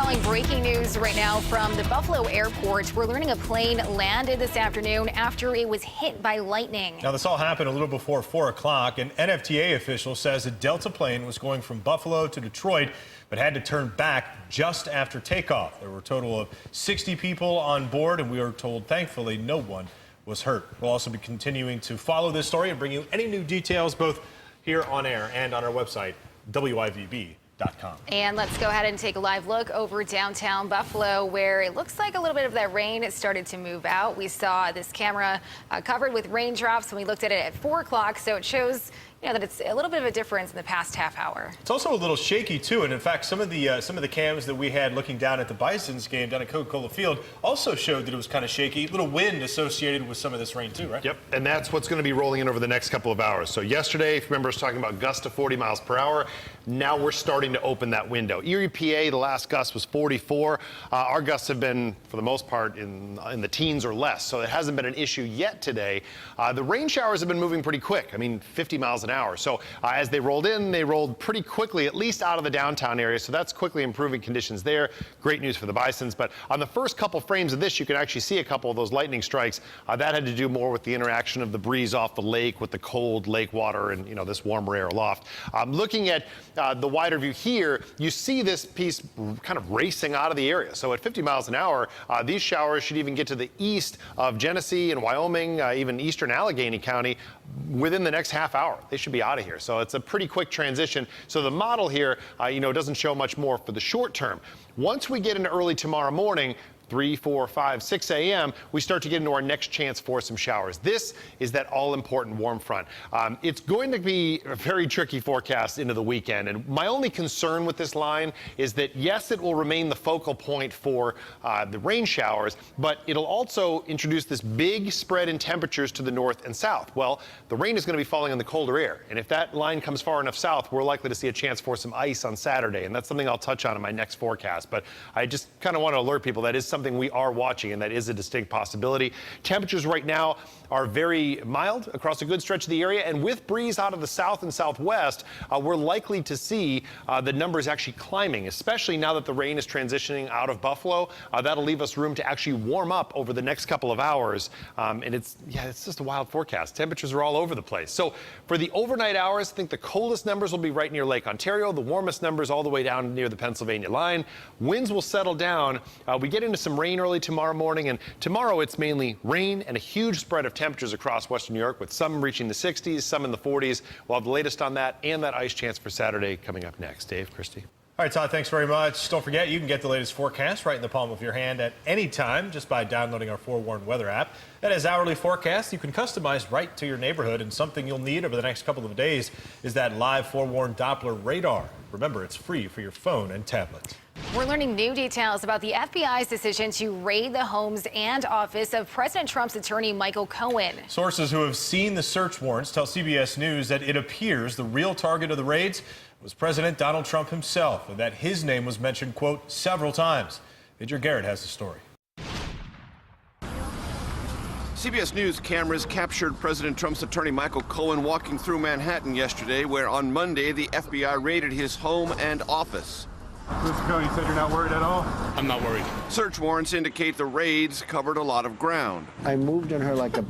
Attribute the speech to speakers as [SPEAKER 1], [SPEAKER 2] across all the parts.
[SPEAKER 1] calling breaking news right now from the Buffalo airport. We're learning a plane landed this afternoon after it was hit by lightning.
[SPEAKER 2] Now, this all happened a little before 4 o'clock. An NFTA official says a Delta plane was going from Buffalo to Detroit, but had to turn back just after takeoff. There were a total of 60 people on board, and we are told, thankfully, no one was hurt. We'll also be continuing to follow this story and bring you any new details, both here on air and on our website, WIVB.com.
[SPEAKER 1] And let's go ahead and take a live look over downtown Buffalo, where it looks like a little bit of that rain has started to move out. We saw this camera covered with raindrops when we looked at it at 4 o'clock, so it shows that it's a little bit of a difference in the past half hour.
[SPEAKER 2] It's also a little shaky too, and in fact, some of the cams that we had looking down at the Bison's game down at Coca-Cola Field also showed that it was kind of shaky. A little wind associated with some of this rain too, right?
[SPEAKER 3] Yep, and that's what's going to be rolling in over the next couple of hours. So yesterday, if you remember, I was talking about gusts to 40 miles per hour. Now we're starting to open that window. Erie, PA, the last gust was 44. Our gusts have been, for the most part, in the teens or less, so it hasn't been an issue yet today. The rain showers have been moving pretty quick. I mean, 50 miles an hour. So as they rolled in, they rolled pretty quickly, at least out of the downtown area. So that's quickly improving conditions there. Great news for the Bisons. But on the first couple frames of this, you can actually see a couple of those lightning strikes. That had to do more with the interaction of the breeze off the lake with the cold lake water and, this warmer air aloft. Looking at the wider view here, you see this piece kind of racing out of the area. So at 50 miles an hour, these showers should even get to the east of Genesee and Wyoming, even eastern Allegheny County, within the next half hour. They should be out of here. So it's a pretty quick transition. So the model here, doesn't show much more for the short term. Once we get into early tomorrow morning, 3, 4, 5, 6 a.m., we start to get into our next chance for some showers. This is that all-important warm front. It's going to be a very tricky forecast into the weekend, and my only concern with this line is that, yes, it will remain the focal point for the rain showers, but it'll also introduce this big spread in temperatures to the north and south. Well, the rain is going to be falling in the colder air, and if that line comes far enough south, we're likely to see a chance for some ice on Saturday, and that's something I'll touch on in my next forecast. But I just kind of want to alert people that is something we are watching, and that is a distinct possibility. Temperatures right now are very mild across a good stretch of the area, and with breeze out of the south and southwest, we're likely to see the numbers actually climbing, especially now that the rain is transitioning out of Buffalo. That'll leave us room to actually warm up over the next couple of hours, and it's just a wild forecast. Temperatures are all over the place. So for the overnight hours, I think the coldest numbers will be right near Lake Ontario, the warmest numbers all the way down near the Pennsylvania line. Winds will settle down. We get into some rain early tomorrow morning, and tomorrow it's mainly rain and a huge spread of temperatures across western New York, with some reaching the 60s, some in the 40s. We'll have the latest on that and that ice chance for Saturday coming up next. Dave, Christy.
[SPEAKER 2] All right, Todd, thanks very much. Don't forget, you can get the latest forecast right in the palm of your hand at any time just by downloading our Forewarn weather app. That is hourly forecast you can customize right to your neighborhood, and something you'll need over the next couple of days is that live Forewarn Doppler radar. Remember, it's free for your phone and tablet.
[SPEAKER 1] We're learning new details about the FBI's decision to raid the homes and office of President Trump's attorney Michael Cohen.
[SPEAKER 2] Sources who have seen the search warrants tell CBS News that it appears the real target of the raids was President Donald Trump himself, and that his name was mentioned, quote, several times. Major Garrett has the story.
[SPEAKER 4] CBS News cameras captured President Trump's attorney Michael Cohen walking through Manhattan yesterday, where on Monday the FBI raided his home and office.
[SPEAKER 5] Mr. Cohen, you said you're not worried at all?
[SPEAKER 6] I'm not worried.
[SPEAKER 4] Search warrants indicate the raids covered a lot of ground.
[SPEAKER 7] I moved on her like a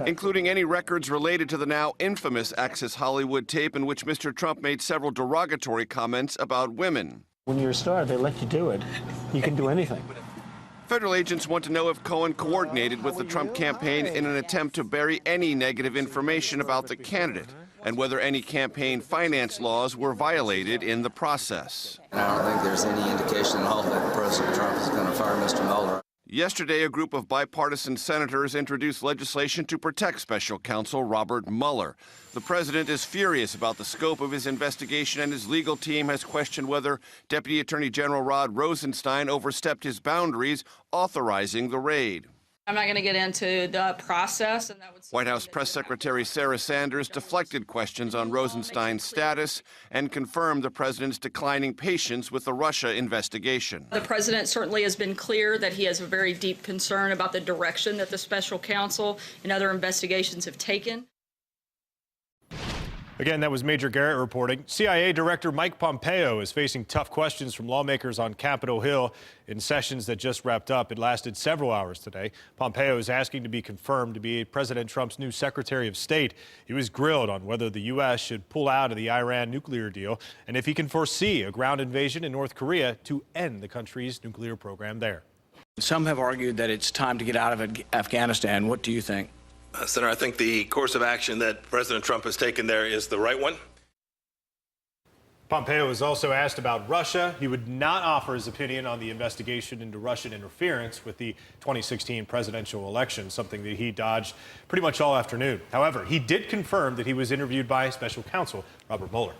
[SPEAKER 4] including any records related to the now infamous Access Hollywood tape in which Mr. Trump made several derogatory comments about women.
[SPEAKER 7] When you're a star, they let you do it. You can do anything.
[SPEAKER 4] Federal agents want to know if Cohen coordinated with the Trump campaign in an attempt to bury any negative information about the candidate, and whether any campaign finance laws were violated in the process.
[SPEAKER 8] I don't think there's any indication at all that President Trump is going to fire Mr. Mueller.
[SPEAKER 4] Yesterday, a group of bipartisan senators introduced legislation to protect special counsel Robert Mueller. The president is furious about the scope of his investigation, and his legal team has questioned whether Deputy Attorney General Rod Rosenstein overstepped his boundaries authorizing the raid.
[SPEAKER 9] I'm not going to get into the process. And that would
[SPEAKER 4] White House Press Secretary Sarah Sanders deflected questions on Rosenstein's status and confirmed the president's declining patience with the Russia investigation.
[SPEAKER 9] The president certainly has been clear that he has a very deep concern about the direction that the special counsel and other investigations have taken.
[SPEAKER 2] Again, that was Major Garrett reporting. CIA Director Mike Pompeo is facing tough questions from lawmakers on Capitol Hill in sessions that just wrapped up. It lasted several hours today. Pompeo is asking to be confirmed to be President Trump's new Secretary of State. He was grilled on whether the U.S. should pull out of the Iran nuclear deal and if he can foresee a ground invasion in North Korea to end the country's nuclear program there.
[SPEAKER 6] Some have argued that it's time to get out of Afghanistan. What do you think?
[SPEAKER 10] Senator, I think the course of action that President Trump has taken there is the right one.
[SPEAKER 2] Pompeo was also asked about Russia. He would not offer his opinion on the investigation into Russian interference with the 2016 presidential election, something that he dodged pretty much all afternoon. However, he did confirm that he was interviewed by special counsel Robert Mueller.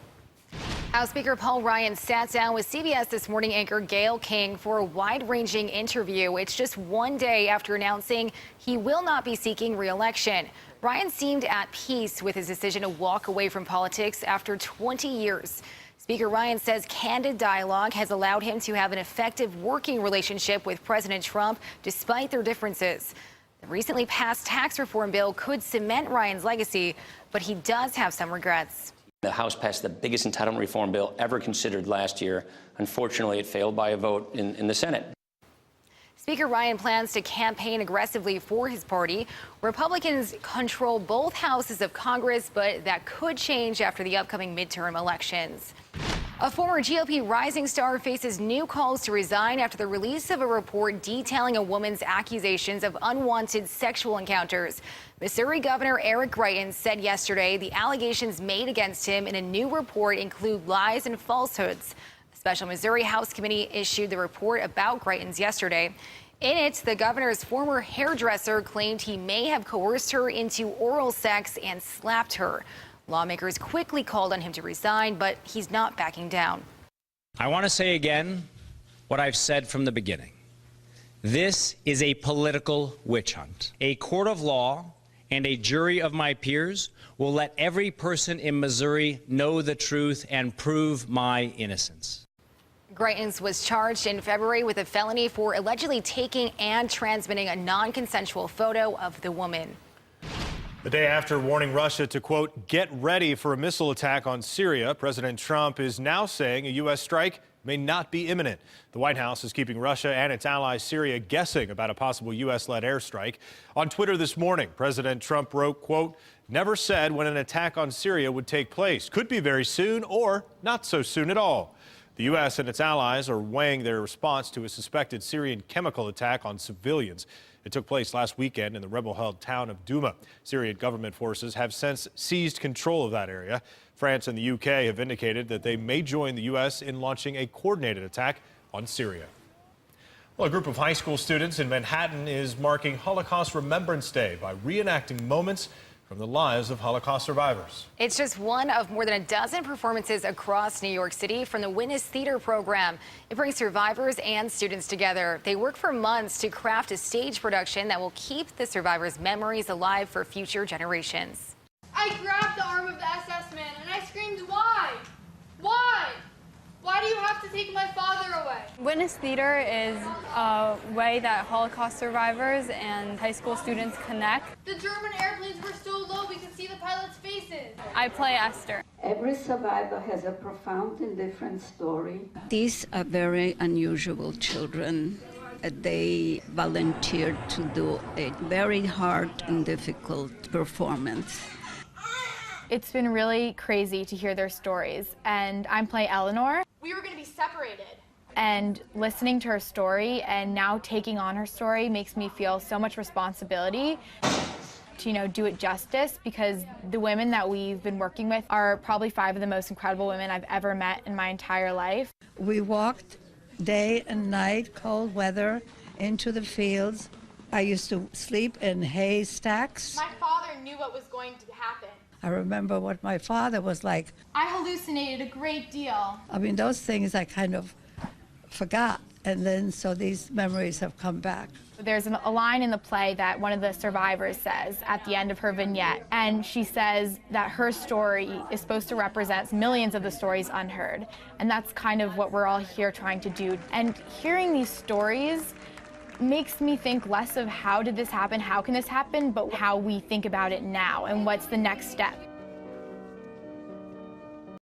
[SPEAKER 1] House Speaker Paul Ryan sat down with CBS This Morning anchor Gayle King for a wide-ranging interview. It's just one day after announcing he will not be seeking re-election. Ryan seemed at peace with his decision to walk away from politics after 20 years. Speaker Ryan says candid dialogue has allowed him to have an effective working relationship with President Trump despite their differences. The recently passed tax reform bill could cement Ryan's legacy, but he does have some regrets.
[SPEAKER 11] The House passed the biggest entitlement reform bill ever considered last year. Unfortunately, it failed by a vote in the Senate.
[SPEAKER 1] Speaker Ryan plans to campaign aggressively for his party. Republicans control both houses of Congress, but that could change after the upcoming midterm elections. A former GOP rising star faces new calls to resign after the release of a report detailing a woman's accusations of unwanted sexual encounters. Missouri Governor Eric Greitens said yesterday the allegations made against him in a new report include lies and falsehoods. A special Missouri House committee issued the report about Greitens yesterday. In it, the governor's former hairdresser claimed he may have coerced her into oral sex and slapped her. Lawmakers quickly called on him to resign, but he's not backing down.
[SPEAKER 12] I want to say again what I've said from the beginning. This is a political witch hunt. A court of law and a jury of my peers will let every person in Missouri know the truth and prove my innocence.
[SPEAKER 1] Greitens was charged in February with a felony for allegedly taking and transmitting a non-consensual photo of the woman.
[SPEAKER 2] The day after warning Russia to, quote, get ready for a missile attack on Syria, President Trump is now saying a U.S. strike may not be imminent. The White House is keeping Russia and its ally Syria guessing about a possible U.S.-led airstrike. On Twitter this morning, President Trump wrote, quote, never said when an attack on Syria would take place. Could be very soon or not so soon at all. The U.S. and its allies are weighing their response to a suspected Syrian chemical attack on civilians. It took place last weekend in the rebel-held town of Douma. Syrian government forces have since seized control of that area. France and the UK have indicated that they may join the U.S. in launching a coordinated attack on Syria. Well, a group of high school students in Manhattan is marking Holocaust Remembrance Day by reenacting moments from the lives of Holocaust survivors.
[SPEAKER 1] It's just one of more than a dozen performances across New York City from the Witness Theater program. It brings survivors and students together. They work for months to craft a stage production that will keep the survivors' memories alive for future generations.
[SPEAKER 13] I grabbed the arm of the SS man and I screamed, why? Why? Why do you have to take my father away?
[SPEAKER 14] Witness Theater is a way that Holocaust survivors and high school students connect.
[SPEAKER 13] The German airplanes were so low we could see the pilots' faces.
[SPEAKER 14] I play Esther.
[SPEAKER 15] Every survivor has a profound and different story.
[SPEAKER 16] These are very unusual children. They volunteered to do a very hard and difficult performance.
[SPEAKER 14] It's been really crazy to hear their stories, and I'm playing Eleanor.
[SPEAKER 13] We were going to be separated.
[SPEAKER 14] And listening to her story and now taking on her story makes me feel so much responsibility to, do it justice, because the women that we've been working with are probably 5 of the most incredible women I've ever met in my entire life.
[SPEAKER 17] We walked day and night, cold weather, into the fields. I used to sleep in haystacks.
[SPEAKER 13] My father knew what was going to happen.
[SPEAKER 17] I remember what my father was like.
[SPEAKER 13] I hallucinated a great deal.
[SPEAKER 17] I mean, those things I kind of forgot, and then so these memories have come back.
[SPEAKER 14] There's a line in the play that one of the survivors says at the end of her vignette, and she says that her story is supposed to represent millions of the stories unheard, and that's kind of what we're all here trying to do. And hearing these stories makes me think less of how did this happen, how can this happen, but how we think about it now and what's the next step.